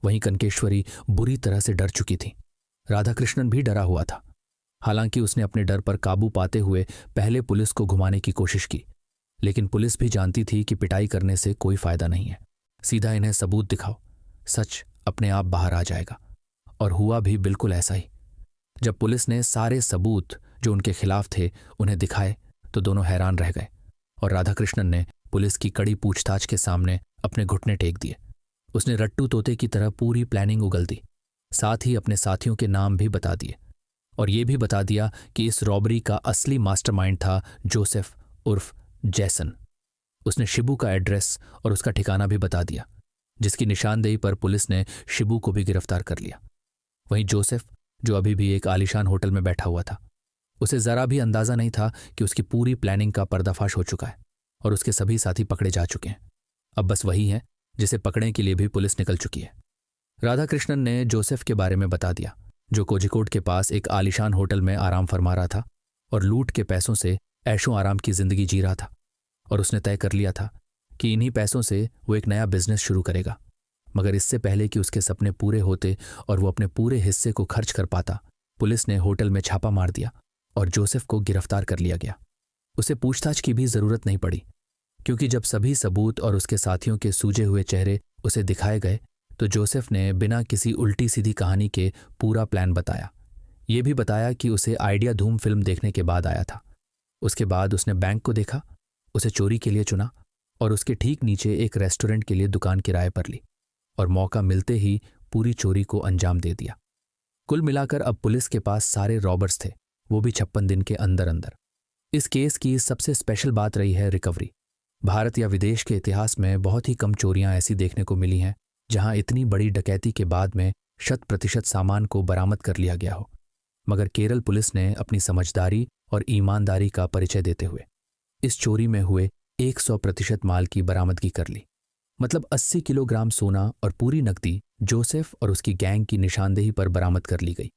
वहीं कनकेश्वरी बुरी तरह से डर चुकी थी। राधाकृष्णन भी डरा हुआ था। हालांकि उसने अपने डर पर काबू पाते हुए पहले पुलिस को घुमाने की कोशिश की, लेकिन पुलिस भी जानती थी कि पिटाई करने से कोई फायदा नहीं है। सीधा इन्हें सबूत दिखाओ, सच अपने आप बाहर आ जाएगा। और हुआ भी बिल्कुल ऐसा ही। जब पुलिस ने सारे सबूत जो उनके खिलाफ थे उन्हें दिखाए तो दोनों हैरान रह गए और राधाकृष्णन ने पुलिस की कड़ी पूछताछ के सामने अपने घुटने टेक दिए। उसने रट्टू तोते की तरह पूरी प्लानिंग उगल दी, साथ ही अपने साथियों के नाम भी बता दिए। और ये भी बता दिया कि इस रॉबरी का असली मास्टरमाइंड था जोसेफ उर्फ जैसन। उसने शिबू का एड्रेस और उसका ठिकाना भी बता दिया, जिसकी निशानदेही पर पुलिस ने शिबू को भी गिरफ्तार कर लिया। वहीं जोसेफ, जो अभी भी एक आलीशान होटल में बैठा हुआ था, उसे जरा भी अंदाजा नहीं था कि उसकी पूरी प्लानिंग का पर्दाफाश हो चुका है और उसके सभी साथी पकड़े जा चुके हैं। अब बस वही है जिसे पकड़ने के लिए भी पुलिस निकल चुकी है। राधाकृष्णन ने जोसेफ के बारे में बता दिया, जो कोझिकोड के पास एक आलीशान होटल में आराम फरमा रहा था और लूट के पैसों से ऐशो आराम की जिंदगी जी रहा था। और उसने तय कर लिया था कि इन्हीं पैसों से वो एक नया बिजनेस शुरू करेगा। मगर इससे पहले कि उसके सपने पूरे होते और वो अपने पूरे हिस्से को खर्च कर पाता, पुलिस ने होटल में छापा मार दिया और जोसेफ को गिरफ्तार कर लिया गया। उसे पूछताछ की भी जरूरत नहीं पड़ी, क्योंकि जब सभी सबूत और उसके साथियों के सूजे हुए चेहरे उसे दिखाए गए तो जोसेफ ने बिना किसी उल्टी सीधी कहानी के पूरा प्लान बताया। ये भी बताया कि उसे आइडिया धूम फिल्म देखने के बाद आया था। उसके बाद उसने बैंक को देखा, उसे चोरी के लिए चुना और उसके ठीक नीचे एक रेस्टोरेंट के लिए दुकान किराए पर ली और मौका मिलते ही पूरी चोरी को अंजाम दे दिया। कुल मिलाकर अब पुलिस के पास सारे रॉबर्स थे, वो भी 56 दिन के अंदर अंदर। इस केस की सबसे स्पेशल बात रही है रिकवरी। भारत या विदेश के इतिहास में बहुत ही कम चोरियां ऐसी देखने को मिली हैं जहां इतनी बड़ी डकैती के बाद में 100% सामान को बरामद कर लिया गया हो। मगर केरल पुलिस ने अपनी समझदारी और ईमानदारी का परिचय देते हुए इस चोरी में हुए 100% माल की बरामदगी कर ली। मतलब 80 किलोग्राम सोना और पूरी नकदी जोसेफ और उसकी गैंग की निशानदेही पर बरामद कर ली गई।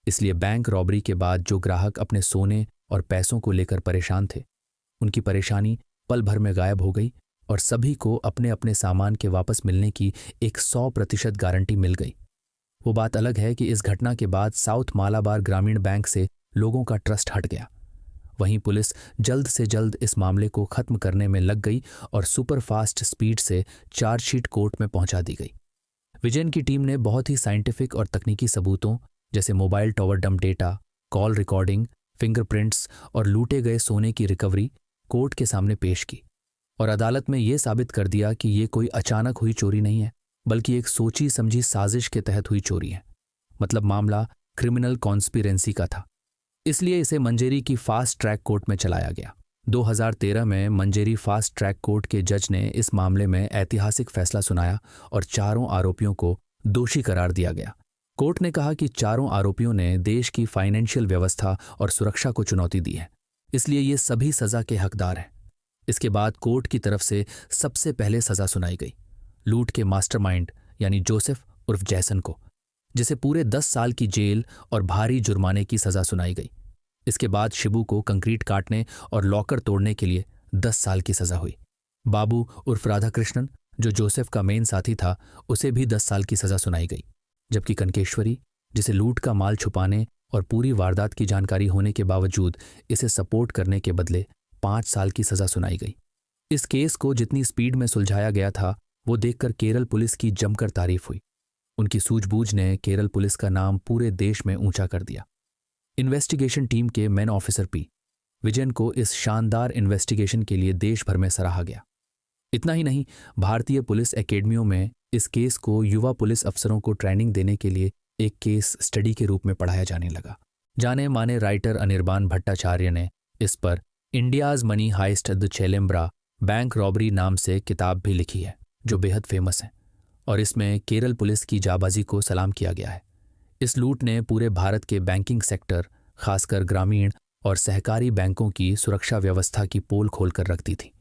इसलिए बैंक रॉबरी के बाद जो ग्राहक अपने सोने और पैसों को लेकर परेशान थे, उनकी परेशानी पल भर में गायब हो गई और सभी को अपने अपने सामान के वापस मिलने की एक 100% गारंटी मिल गई। वो बात अलग है कि इस घटना के बाद साउथ मालाबार ग्रामीण बैंक से लोगों का ट्रस्ट हट गया। वहीं पुलिस जल्द से जल्द इस मामले को खत्म करने में लग गई और सुपरफास्ट स्पीड से चार्जशीट कोर्ट में पहुंचा दी गई। विजयन की टीम ने बहुत ही साइंटिफिक और तकनीकी सबूतों जैसे mobile tower dump data, call recording, fingerprints और लूटे गए सोने की रिकवरी कोर्ट के सामने पेश की और अदालत में यह साबित कर दिया कि ये कोई अचानक हुई चोरी नहीं है, बल्कि एक सोची समझी साजिश के तहत हुई चोरी है। मतलब मामला क्रिमिनल कॉन्स्पिरेंसी का था। इसलिए इसे मंजेरी की फास्ट ट्रैक कोर्ट में चलाया गया। 2013 में मंजेरी फास्ट ट्रैक कोर्ट के जज ने इस मामले में ऐतिहासिक फैसला सुनाया और चारों आरोपियों को दोषी करार दिया गया। कोर्ट ने कहा कि चारों आरोपियों ने देश की फाइनेंशियल व्यवस्था और सुरक्षा को चुनौती दी है, इसलिए ये सभी सजा के हकदार हैं। इसके बाद कोर्ट की तरफ से सबसे पहले सजा सुनाई गई लूट के मास्टरमाइंड यानी जोसेफ उर्फ जैसन को, जिसे पूरे 10 साल की जेल और भारी जुर्माने की सजा सुनाई गई। इसके बाद शिबू को कंक्रीट काटने और लॉकर तोड़ने के लिए 10 साल की सजा हुई। बाबू उर्फ राधाकृष्णन, जो जोसेफ का मेन साथी था, उसे भी 10 साल की सजा सुनाई गई। जबकि कनकेश्वरी, जिसे लूट का माल छुपाने और पूरी वारदात की जानकारी होने के बावजूद इसे सपोर्ट करने के बदले 5 साल की सजा सुनाई गई। इस केस को जितनी स्पीड में सुलझाया गया था, वो देखकर केरल पुलिस की जमकर तारीफ हुई। उनकी सूझबूझ ने केरल पुलिस का नाम पूरे देश में ऊंचा कर दिया। इन्वेस्टिगेशन टीम के मेन ऑफिसर पी विजयन को इस शानदार इन्वेस्टिगेशन के लिए देश भर में सराहा गया। इतना ही नहीं, भारतीय पुलिस एकेडमियों में इस केस को युवा पुलिस अफसरों को ट्रेनिंग देने के लिए एक केस स्टडी के रूप में पढ़ाया जाने लगा। जाने माने राइटर अनिर्बान भट्टाचार्य ने इस पर India's money heist the Chelembra bank robbery नाम से किताब भी लिखी है, जो बेहद फेमस है और इसमें केरल पुलिस की जाबाजी को सलाम किया गया है। इस लूट ने पूरे भारत के बैंकिंग सेक्टर, खासकर ग्रामीण और सहकारी बैंकों की सुरक्षा व्यवस्था की पोल खोलकर रख दी थी।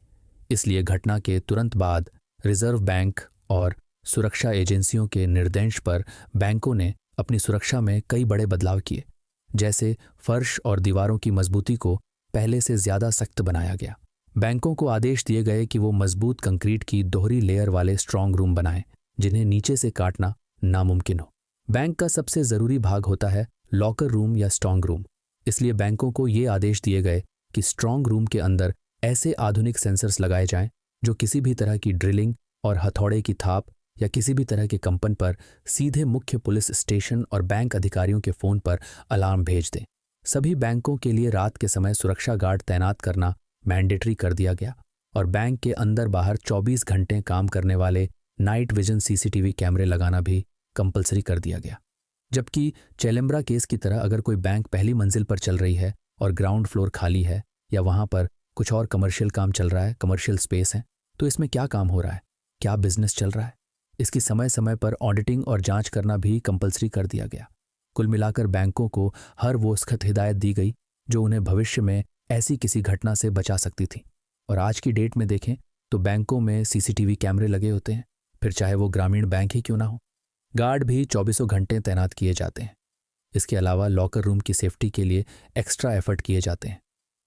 इसलिए घटना के तुरंत बाद रिजर्व बैंक और सुरक्षा एजेंसियों के निर्देश पर बैंकों ने अपनी सुरक्षा में कई बड़े बदलाव किए। जैसे फर्श और दीवारों की मजबूती को पहले से ज्यादा सख्त बनाया गया। बैंकों को आदेश दिए गए कि वो मजबूत कंक्रीट की दोहरी लेयर वाले स्ट्रांग रूम बनाएं, जिन्हें नीचे से काटना नामुमकिन हो। बैंक का सबसे जरूरी भाग होता है लॉकर रूम या स्ट्रांग रूम। इसलिए बैंकों को ये आदेश दिए गए कि स्ट्रांग रूम के अंदर ऐसे आधुनिक सेंसर्स लगाए जाएं जो किसी भी तरह की ड्रिलिंग और हथौड़े की थाप या किसी भी तरह के कंपन पर सीधे मुख्य पुलिस स्टेशन और बैंक अधिकारियों के फोन पर अलार्म भेज दें। सभी बैंकों के लिए रात के समय सुरक्षा गार्ड तैनात करना मैंडेटरी कर दिया गया और बैंक के अंदर बाहर 24 घंटे काम करने वाले नाइट विजन सीसीटीवी कैमरे लगाना भी कंपलसरी कर दिया गया। जबकि चेलेम्ब्रा केस की तरह अगर कोई बैंक पहली मंजिल पर चल रही है और ग्राउंड फ्लोर खाली है या वहां पर कुछ और कमर्शियल काम चल रहा है, कमर्शियल स्पेस है, तो इसमें क्या काम हो रहा है, क्या बिजनेस चल रहा है, इसकी समय समय पर ऑडिटिंग और जांच करना भी कंपलसरी कर दिया गया। कुल मिलाकर बैंकों को हर वो सख्त हिदायत दी गई जो उन्हें भविष्य में ऐसी किसी घटना से बचा सकती थी। और आज की डेट में देखें तो बैंकों में सीसीटीवी कैमरे लगे होते हैं, फिर चाहे वो ग्रामीण बैंक ही क्यों ना हो। गार्ड भी 24 घंटे तैनात किए जाते हैं। इसके अलावा लॉकर रूम की सेफ्टी के लिए एक्स्ट्रा एफर्ट किए जाते हैं।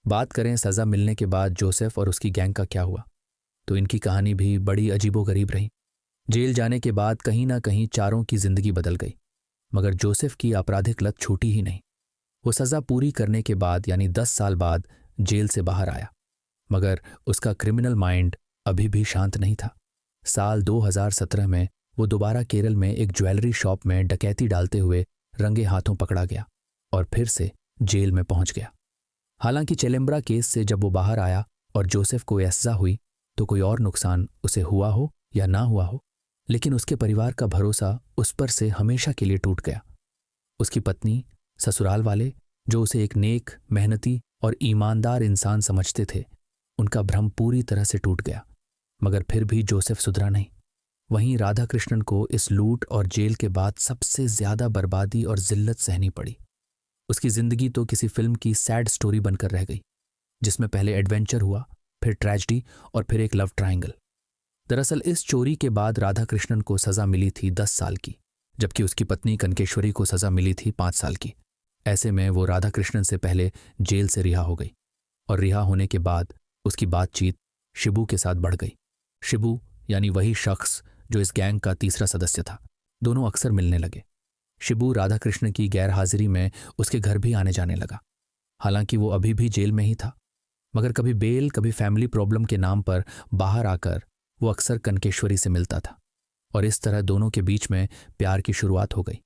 बात करें सज़ा मिलने के बाद जोसेफ और उसकी गैंग का क्या हुआ, तो इनकी कहानी भी बड़ी अजीबोगरीब रही। जेल जाने के बाद कहीं ना कहीं चारों की जिंदगी बदल गई, मगर जोसेफ की आपराधिक लत छूटी ही नहीं। वो सज़ा पूरी करने के बाद यानी 10 साल बाद जेल से बाहर आया, मगर उसका क्रिमिनल माइंड अभी भी शांत नहीं था। साल 2017 में वो दोबारा केरल में एक ज्वेलरी शॉप में डकैती डालते हुए रंगे हाथों पकड़ा गया और फिर से जेल में पहुंच गया। हालांकि चेलेम्ब्रा केस से जब वो बाहर आया और जोसेफ को सज़ा हुई तो कोई और नुकसान उसे हुआ हो या ना हुआ हो, लेकिन उसके परिवार का भरोसा उस पर से हमेशा के लिए टूट गया। उसकी पत्नी, ससुराल वाले जो उसे एक नेक, मेहनती और ईमानदार इंसान समझते थे, उनका भ्रम पूरी तरह से टूट गया। मगर फिर भी जोसेफ सुधरा नहीं। वहीं राधा कृष्णन को इस लूट और जेल के बाद सबसे ज्यादा बर्बादी और जिल्लत सहनी पड़ी। उसकी जिंदगी तो किसी फिल्म की सैड स्टोरी बनकर रह गई, जिसमें पहले एडवेंचर हुआ, फिर ट्रेजेडी और फिर एक लव ट्रायंगल। दरअसल इस चोरी के बाद राधा कृष्णन को सजा मिली थी 10 साल की, जबकि उसकी पत्नी कनकेश्वरी को सजा मिली थी 5 साल की। ऐसे में वो राधा कृष्णन से पहले जेल से रिहा हो गई और रिहा होने के बाद उसकी बातचीत शिबू के साथ बढ़ गई। शिबू यानी वही शख्स जो इस गैंग का तीसरा सदस्य था। दोनों अक्सर मिलने लगे। शिबू राधा कृष्ण की गैर हाजिरी में उसके घर भी आने जाने लगा। हालांकि वो अभी भी जेल में ही था, मगर कभी बेल, कभी फैमिली प्रॉब्लम के नाम पर बाहर आकर वो अक्सर कनकेश्वरी से मिलता था और इस तरह दोनों के बीच में प्यार की शुरुआत हो गई।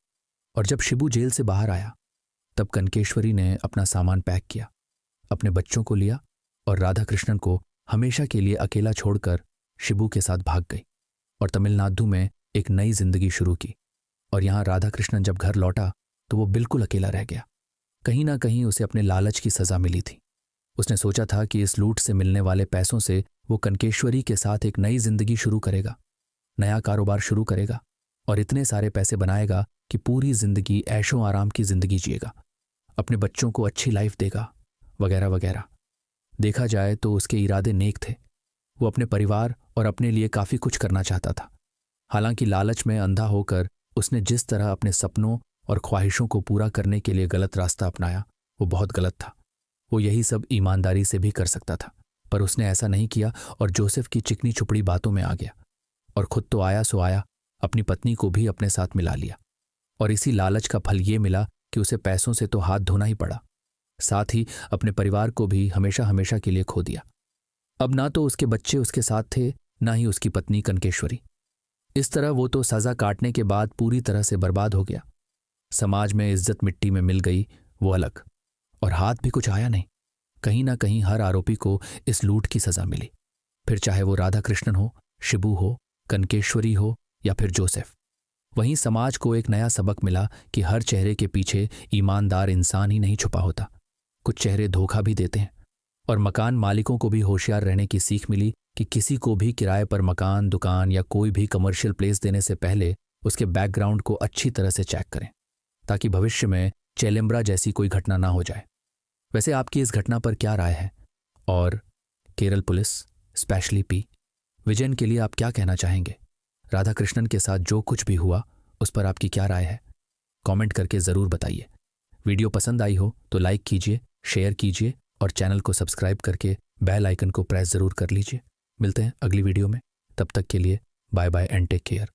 और जब शिबू जेल से बाहर आया तब कनकेश्वरी ने अपना सामान पैक किया, अपने बच्चों को लिया और राधा कृष्णन को हमेशा के लिए अकेला छोड़कर शिबू के साथ भाग गई और तमिलनाडु में एक नई जिंदगी शुरू की। और यहां राधा कृष्णन जब घर लौटा तो वो बिल्कुल अकेला रह गया। कहीं ना कहीं उसे अपने लालच की सजा मिली थी। उसने सोचा था कि इस लूट से मिलने वाले पैसों से वो कनकेश्वरी के साथ एक नई जिंदगी शुरू करेगा, नया कारोबार शुरू करेगा और इतने सारे पैसे बनाएगा कि पूरी जिंदगी ऐशो आराम की जिंदगी जिएगा, अपने बच्चों को अच्छी लाइफ देगा, वगैरह वगैरह। देखा जाए तो उसके इरादे नेक थे। वो अपने परिवार और अपने लिए काफी कुछ करना चाहता था। हालांकि लालच में अंधा होकर उसने जिस तरह अपने सपनों और ख्वाहिशों को पूरा करने के लिए गलत रास्ता अपनाया, वो बहुत गलत था। वो यही सब ईमानदारी से भी कर सकता था, पर उसने ऐसा नहीं किया और जोसेफ की चिकनी छुपड़ी बातों में आ गया और खुद तो आया सो आया, अपनी पत्नी को भी अपने साथ मिला लिया। और इसी लालच का फल ये मिला कि उसे पैसों से तो हाथ धोना ही पड़ा, साथ ही अपने परिवार को भी हमेशा हमेशा के लिए खो दिया। अब ना तो उसके बच्चे उसके साथ थे, ना ही उसकी पत्नी कनकेश्वरी। इस तरह वो तो सजा काटने के बाद पूरी तरह से बर्बाद हो गया। समाज में इज्जत मिट्टी में मिल गई, वो अलग, और हाथ भी कुछ आया नहीं। कहीं ना कहीं हर आरोपी को इस लूट की सजा मिली, फिर चाहे वो राधा कृष्णन हो, शिबू हो, कनकेश्वरी हो या फिर जोसेफ। वहीं समाज को एक नया सबक मिला कि हर चेहरे के पीछे ईमानदार इंसान ही नहीं छुपा होता, कुछ चेहरे धोखा भी देते हैं। और मकान मालिकों को भी होशियार रहने की सीख मिली कि किसी को भी किराए पर मकान, दुकान या कोई भी कमर्शियल प्लेस देने से पहले उसके बैकग्राउंड को अच्छी तरह से चेक करें, ताकि भविष्य में चेलेम्ब्रा जैसी कोई घटना ना हो जाए। वैसे आपकी इस घटना पर क्या राय है, और Kerala police, specially P Vijayan के लिए आप क्या कहना चाहेंगे? राधा कृष्णन के साथ जो कुछ भी हुआ उस पर आपकी क्या राय है? कमेंट करके ज़रूर बताइए। वीडियो पसंद आई हो तो लाइक कीजिए, शेयर कीजिए और चैनल को सब्सक्राइब करके बेल आइकन को प्रेस ज़रूर कर लीजिए। मिलते हैं अगली वीडियो में, तब तक के लिए bye bye and take care.